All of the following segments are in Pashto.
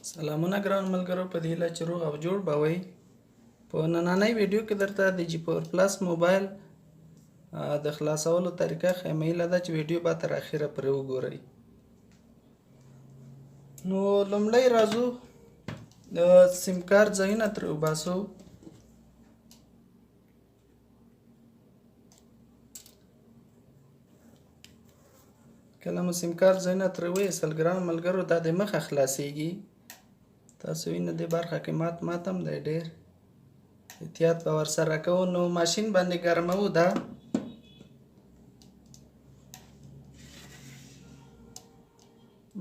سلامونه ګران ملګرو، په دې هیله چې روغ او جوړ به وئ. په نننۍ ویډیو کې درته د جی پاور پلس موبایل د خلاصولو طریقه ښیم. هیله ده چې ویډیو به تر اخره پرې وګورئ. نو لومړی راځو د سیم کارت ځایونه ترې وباسو. کله مو سیم کارت ځایونه ترې وایستل ګران ملګرو، دا د مخه خلاصیږي. تاسو وینئ دې برخه کې مات هم دی، ډېر احتیاط به ورسره کوو. نو ماشین باندې ګرموو. دا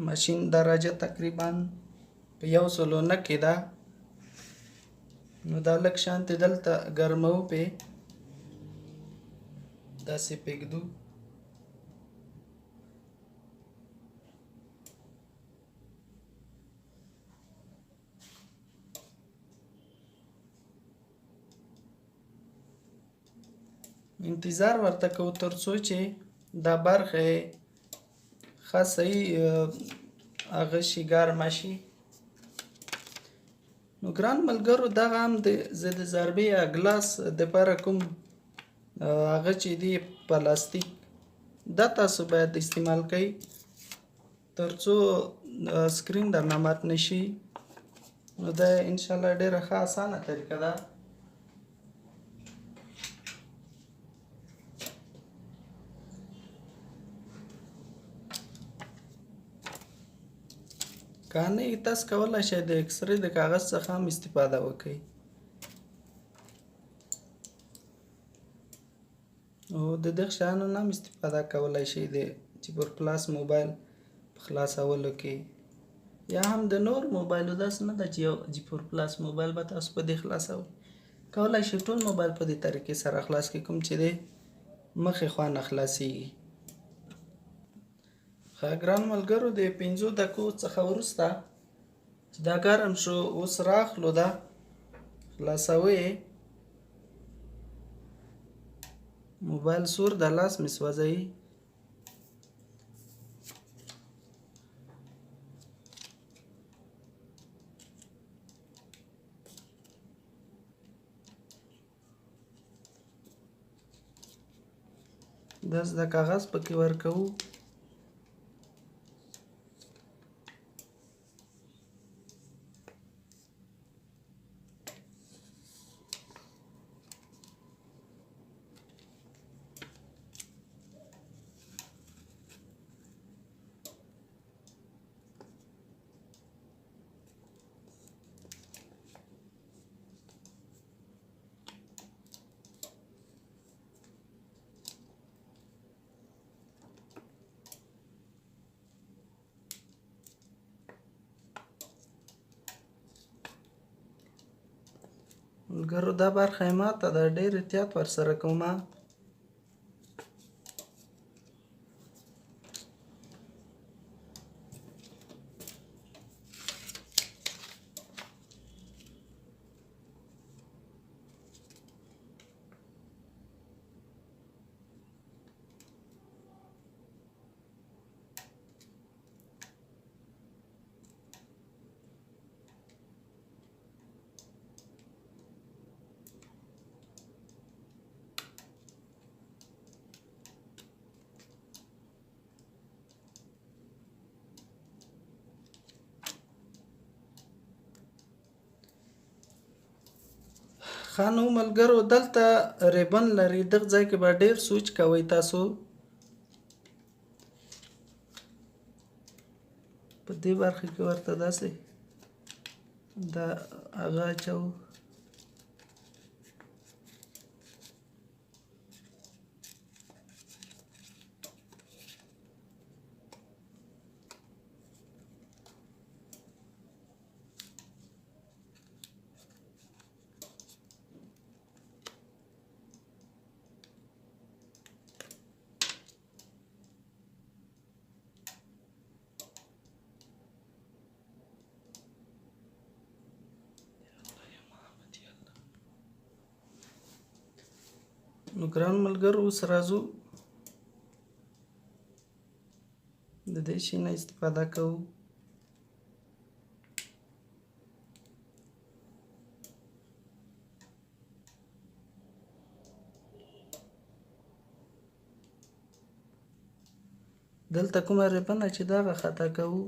ماشین درجه تقریبا په 109 کې ده. نو دا لږ شانتې دلته ګرموو، پې داسې پرېږدو. انتظار ورته کوو تر څو چې دا برخه ښه صحیح هغه شي، ګرمه شي. نو ګران ملګرو، دغه هم زه د ضربې یا ګلاس دپاره کوم هغه چې دی پلاستیک، دا تاسو باید استعمال کوئ تر څو سکرین درنه مات نه شي. نو دا انشاءالله ډېره ښه اسانه طریقه ده. که نه یې تاسو کولی شئ د اکسرې د کاغذ څخه هم استفاده وکړئ. او د دغه شیانو نه هم استفاده کولی شئ د جی پاور پلس موبایل په خلاصولو کې، یا هم د نور موبایلو. داسې نه ده چې یو جی پاور پلس موبایل به تاسو په دې خلاصوئ. کولی شئ ټول موبایل په دې طریقې سره خلاص کړئ، کوم چې د مخې خوا نه خلاصیږي. ګران ملګرو، د 5 دقیقو څخه وروسته چې دا ګرم شو، اوس راخلو ده خلاصوئ. موبایل سور د لاس مې سوځوي. داس د کاغذ پکې ورکوو. ملګرو، دا برخه یې ماته ده، ډېر احتیاط ورسره کوم. ښه نو ملګرو، دلته ریبن لري، دغه ځای کې به ډېر سوچ کوئ. تاسو په دې برخه کې ورته داسې دا هغه اچوو. نو ګران ملګرو، اوس راځو د دې شي نه استفاده کوو. دلته کومه ریبنه چې دغه خطا کوو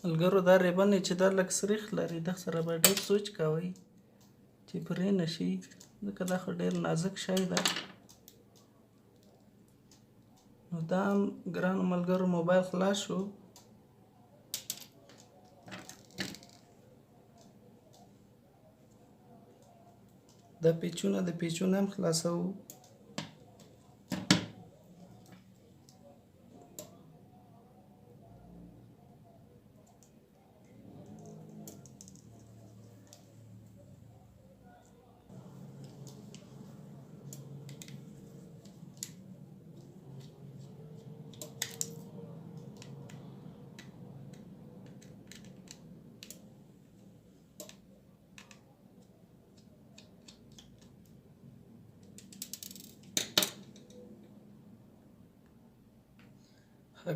ملګرو دا ریبنې چې دا لږ سریښ لري دغه سره به ډېر سوچ کوئ چې پرې نه شي ځکه دا خو ډېر نازک شی ده نو دا هم ګرانو ملګرو موبایل خلاص شو دا پیچونه هم خلاصوو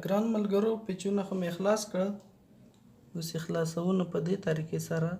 ګران ملګرو پیچونه خو مې خلاص کړل اوس یې خلاصوو نو په دې طریقې سره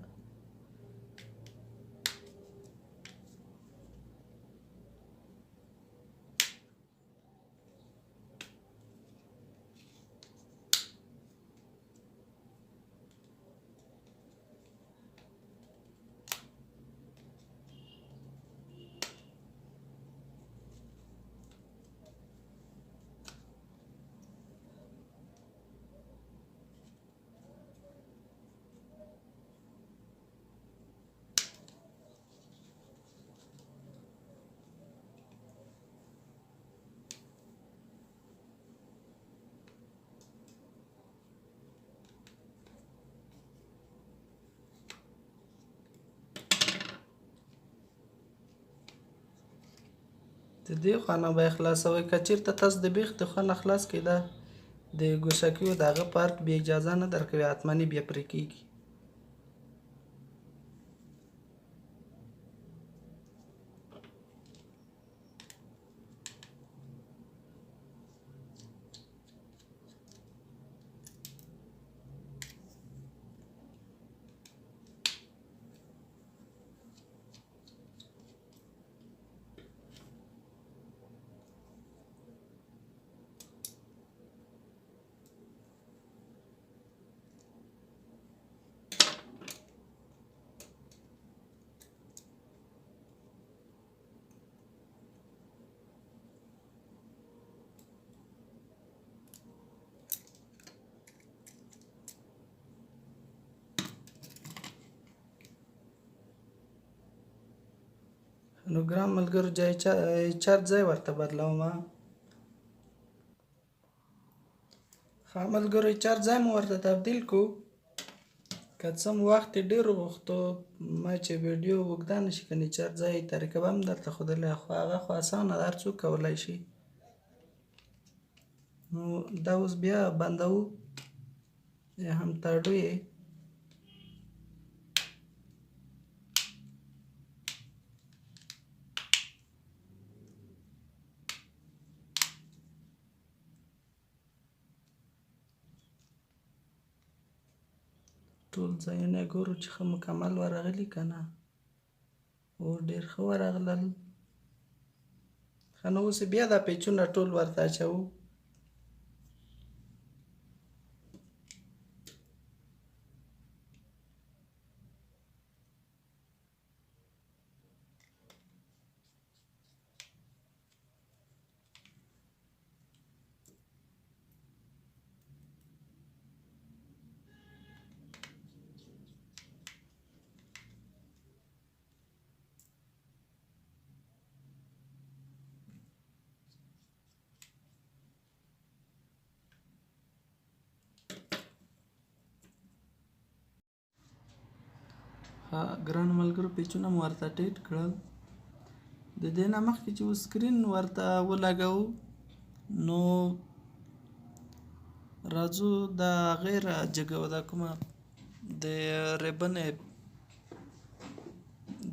د دې خوا نه به یې خلاصوئ که چېرته تاسو د بیخ د خوا نه خلاص کړئ دا د ګوشکیو د هغه پارت بیا اجازه نه درکوي حتمني بیا پرې کېږي نو ګران ملګرو چارج ځای ورته بدلوم ښه ملګرو چارج ځای مو ورته تبدیل کړو که څه وخت یې ډېر وغوښتو ما چې ویډیو اوږده نه شي کنې چارج ځای طریقه به هم درته ښودلی خو هغه خو اسانه ده هر څوک کولی شي نو دا اوس بیا بندوو یا هم تړو یې ټول ځایونه ګورو چې ښه مکمل ورغلي که نه او ډېر ښه ورغلل ښه نو اوس بیا دا پیچونه ټول ورته اچوو ګرانو ملګرو پیچونه مو ورته ټیټ کړل د دې نه مخکې چې سکرین ورته ولګوو نو راځو دا غیر جګو دا کومه د ریبنې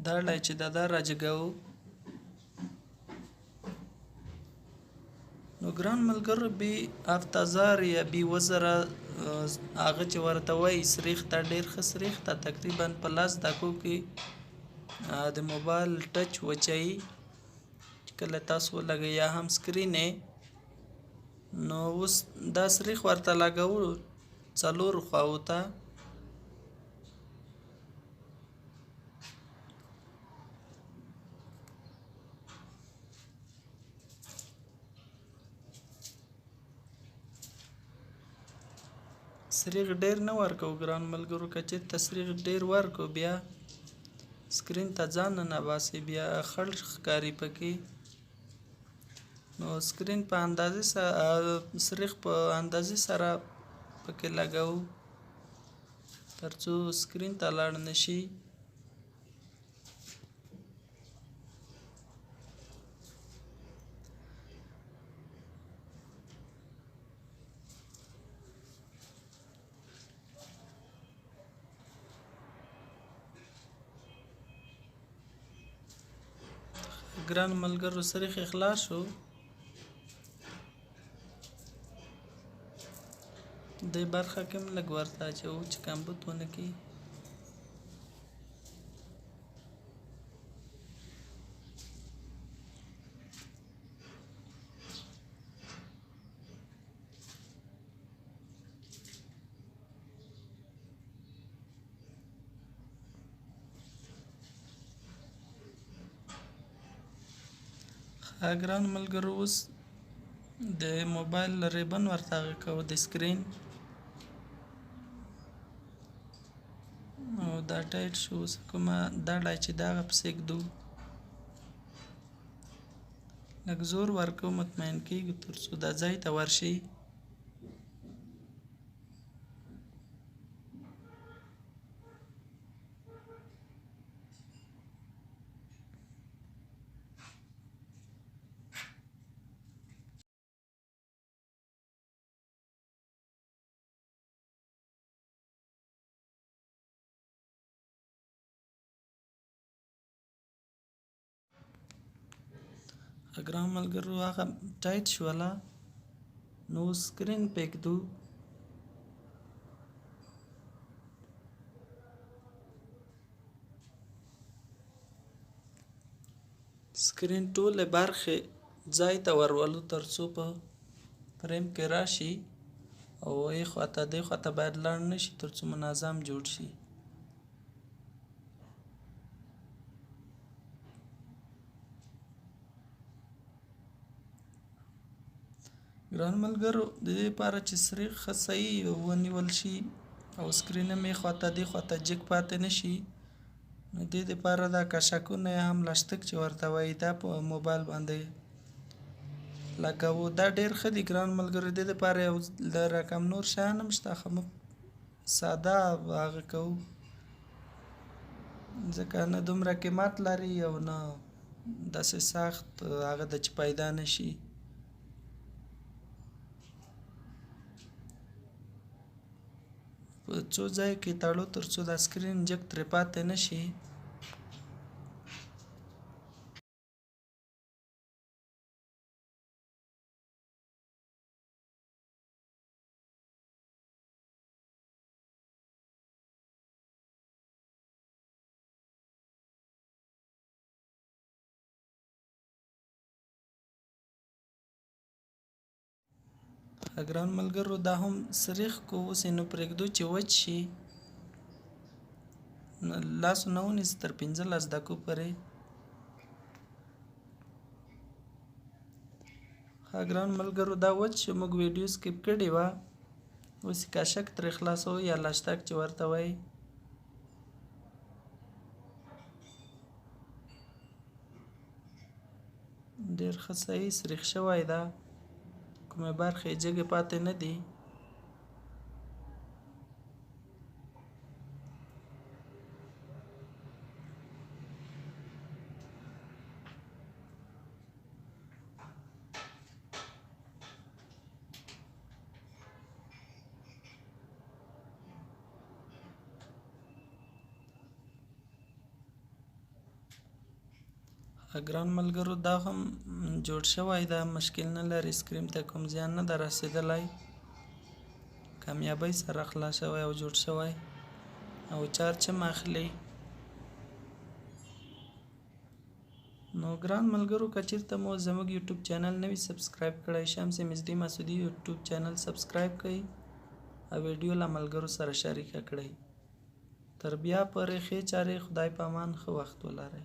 دا ډای چې دا راجګوو. نو ګران ملګرو بې افتزار یا بې وزره هغه چې ورته وایي سریښ ته ډېر ښه سریښ ته تقریبا په 10 دقیقو کې د موبایل ټچ وچوي چې کله تاسو ولګوئ یا هم سکرین نو اوس دا سریښ ورته لګوو 4 خواو ته. سریښ ډېر نه ورکوو ګران ملګرو، که چېرته سریښ ډېر ورکوو بیا سکرین ته ځان نه باسي، بیا خړ ښکاري پکې. نو سکرین په اندازې سره سریښ په اندازې سره پکې لګوو ترڅو سکرین ته لاړ نشي. ګران ملګرو سریښ خلاص شو، دې برخه کې هم لږ ورته اچوو چې کمبود ونه کړي. ګران ملګرو اوس د موبایل ریبن ورته هغه کوو د سکرین، او دا ټایټ شو. اوس کومه دا ډای چې دا هغه پسې ږدو، لږ زور ورکوو مطمئن کېږو ترڅو دا ځای ته ورشي. ګران ملګرو هغه ټایټ شوله، نو سکرین پې ږدو. سکرین ټولې برخې ځای ته ورولو ترڅو په فریم کې راشي او یې خواته دې خواته باید لاړ نشي ترڅو منظم جوړ شي. ګران ملګرو د دې لپاره چې سریښ ښه صحیح ونیول شي او سکرین هم یې خواته دې خواته جګ پاتې نشي، نو دې دپاره دا کشکونه یا هم لاشتک چې ورته وایي دا په موبایل باندې لګوو. دا ډېر ښه دي ګران ملګرو، دې دپاره یو د رقم نور شیان هم شته خو موږ ساده هغه کوو ځکه نه دومره قیمت لري او نه داسې سخت هغه ده چې پیدا نشي. په څو ځایو کې تړو ترڅو دا سکرین جګ ترې پاتې نشي. ګران ملګرو دا هم سریښ کو اوس یې نو پرېږدو چې وچ شي، لاسو نه ونیسي تر 15 دقیقو پورې. ګران ملګرو دا وچ شو، موږ ویډیو سکیپ کړې وه، اوس یې کاشک ترې خلاصوو یا لاشتک چې ورته وایي. ډېر ښه صحیح سریښ شوی ده، کومې برخې یې جګې پاتې نه دي. ګران ملګرو دا هم جوړ شوی دا مشکل نه لري سکرین ته کوم زیان نه ده رسېدلی کامیابۍ سره خلاص شوی او جوړ شوی او چارج هم اخلي نو ګران ملګرو که چېرته مو زموږ یوټیوب چینل نه وي سبسکرایب کړی شمس مزدي مسعودي یوټیوب چینل سبسکرایب کړئ او ویډیو له ملګرو سره شریکه کړئ تر بیا پورې ښې چارې خدای په امان ښه وخت ولرئ